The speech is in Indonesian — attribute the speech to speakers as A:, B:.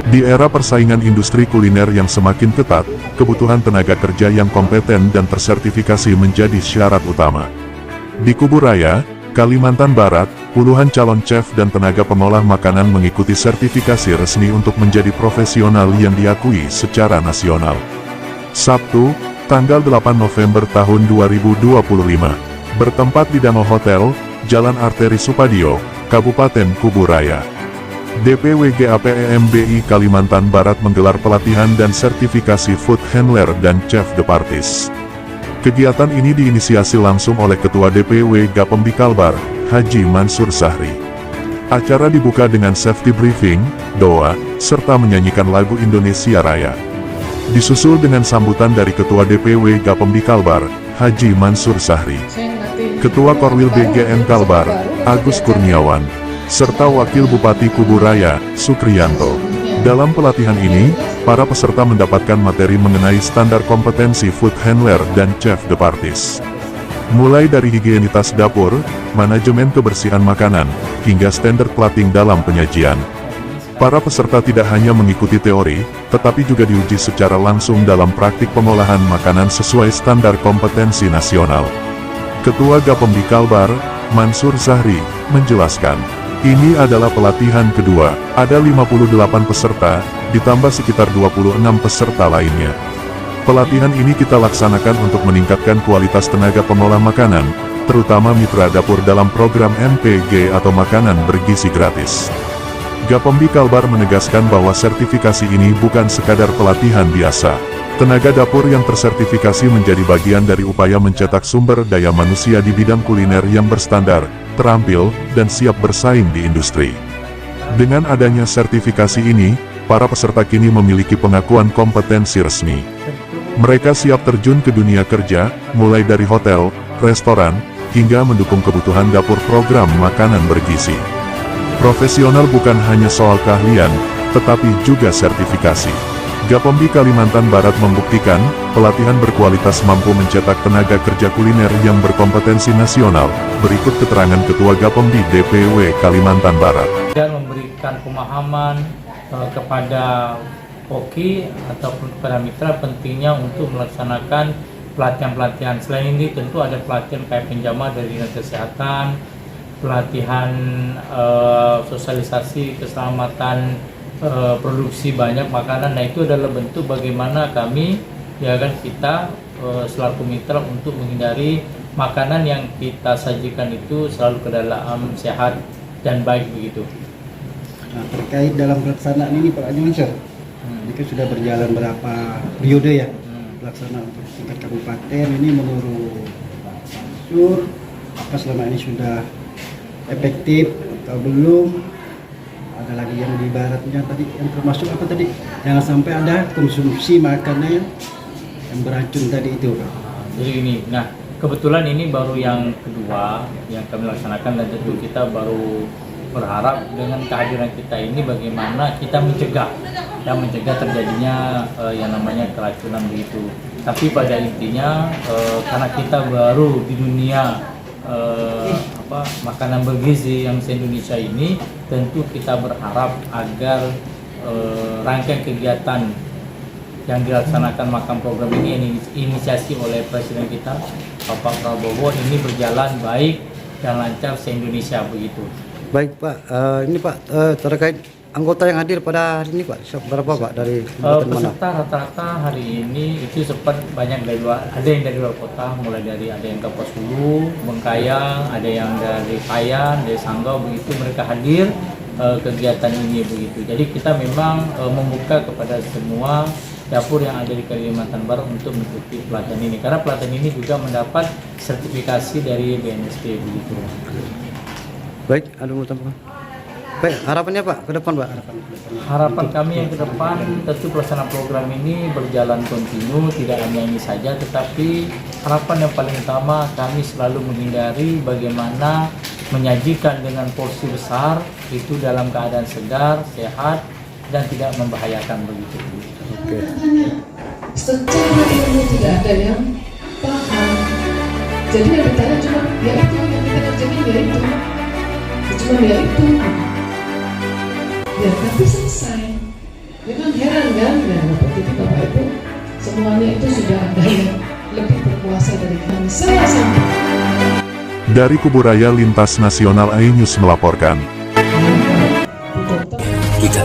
A: Di era persaingan industri kuliner yang semakin ketat, kebutuhan tenaga kerja yang kompeten dan tersertifikasi menjadi syarat utama. Di Kuburaya, Kalimantan Barat, puluhan calon chef dan tenaga pengolah makanan mengikuti sertifikasi resmi untuk menjadi profesional yang diakui secara nasional. Sabtu, tanggal 8 November tahun 2025, bertempat di Danau Hotel, Jalan Arteri Supadio, Kabupaten Kuburaya. DPWGAPEMBI Kalimantan Barat menggelar pelatihan dan sertifikasi food handler dan chef de parties. Kegiatan ini diinisiasi langsung oleh Ketua DPW Gapemdi Kalbar, Haji Mansur Zahri. Acara dibuka dengan safety briefing, doa, serta menyanyikan lagu Indonesia Raya. Disusul dengan sambutan dari Ketua DPW Gapemdi Kalbar, Haji Mansur Zahri, Ketua Korwil BGN Kalbar, Agus Kurniawan, serta Wakil Bupati Kuburaya, Sukriyanto. Dalam pelatihan ini, para peserta mendapatkan materi mengenai standar kompetensi food handler dan chef de parties. Mulai dari higienitas dapur, manajemen kebersihan makanan, hingga standar plating dalam penyajian. Para peserta tidak hanya mengikuti teori, tetapi juga diuji secara langsung dalam praktik pengolahan makanan sesuai standar kompetensi nasional. Ketua Gapemdi Kalbar, Mansur Zahri, menjelaskan, ini adalah pelatihan kedua, ada 58 peserta, ditambah sekitar 26 peserta lainnya. Pelatihan ini kita laksanakan untuk meningkatkan kualitas tenaga pengolah makanan, terutama mitra dapur dalam program MPG atau makanan bergizi gratis. Gapemdi Kalbar menegaskan bahwa sertifikasi ini bukan sekadar pelatihan biasa. Tenaga dapur yang tersertifikasi menjadi bagian dari upaya mencetak sumber daya manusia di bidang kuliner yang berstandar, terampil, dan siap bersaing di industri. Dengan adanya sertifikasi ini, para peserta kini memiliki pengakuan kompetensi resmi. Mereka siap terjun ke dunia kerja, mulai dari hotel, restoran, hingga mendukung kebutuhan dapur program makanan bergizi. Profesional bukan hanya soal keahlian, tetapi juga sertifikasi. Gapemdi Kalimantan Barat membuktikan, pelatihan berkualitas mampu mencetak tenaga kerja kuliner yang berkompetensi nasional. Berikut keterangan Ketua Gapemdi DPW Kalimantan Barat.
B: Dan memberikan pemahaman kepada POKI ataupun kepada mitra pentingnya untuk melaksanakan pelatihan-pelatihan. Selain ini tentu ada pelatihan kayak penjama dari Dinas Kesehatan, pelatihan sosialisasi keselamatan produksi banyak makanan. Nah, itu adalah bentuk bagaimana kami kita selaku mitra untuk menghindari makanan yang kita sajikan itu selalu ke dalam sehat dan baik begitu.
C: Nah, terkait dalam pelaksanaan ini Pak Haji Mansur, ini kan sudah berjalan berapa periode ya pelaksanaan untuk tingkat kabupaten. Ini menurut Pak Mansur, apa selama ini sudah efektif atau belum? Ada lagi yang di baratnya tadi, yang termasuk apa tadi? Jangan sampai ada konsumsi makanan yang beracun tadi itu, Pak.
B: Jadi ini, nah kebetulan ini baru yang kedua yang kami laksanakan, dan tentu kita baru berharap dengan kehadiran kita ini bagaimana kita mencegah terjadinya yang namanya keracunan begitu. Tapi pada intinya karena kita baru di dunia makanan bergizi yang se-Indonesia ini, tentu kita berharap agar rangkaian kegiatan yang dilaksanakan makan program ini inisiasi oleh Presiden kita Bapak Prabowo ini berjalan baik dan lancar se-Indonesia begitu.
C: Baik Pak, ini Pak terkait anggota yang hadir pada hari ini Pak, berapa Pak dari
B: peserta rata-rata hari ini itu sempat banyak dari luar, ada yang dari luar kota, mulai dari ada yang Kapuas Hulu, Bengkayang, ada yang dari Payan, dari Sanggau begitu, mereka hadir kegiatan ini begitu. Jadi kita memang membuka kepada semua dapur yang ada di Kalimantan Barat untuk mengikuti pelatihan ini, karena pelatihan ini juga mendapat sertifikasi dari BNSP begitu.
C: Baik, ada mau tambahkan? Baik, harapannya Pak ke depan Pak?
B: Harapan kami yang ke depan tentu pelaksanaan program ini berjalan kontinu, tidak hanya ini saja, tetapi harapan yang paling utama kami selalu menghindari bagaimana menyajikan dengan porsi besar itu dalam keadaan segar, sehat, dan tidak membahayakan begitu.
C: Oke.
D: Secara ilmu tidak ada yang paham. Jadi yang ditanya cuma ya itu yang kita kerjain ya itu. Cuma ya itu. Ya tapi selesai. Ya kan heran kan, ya waktu itu Bapak Ibu semuanya itu sudah ada yang lebih berkuasa dari kami. Saya sampai
A: Dari Kuburaya Lintas Nasional iNews melaporkan.
D: Bu Dokter.
E: Kita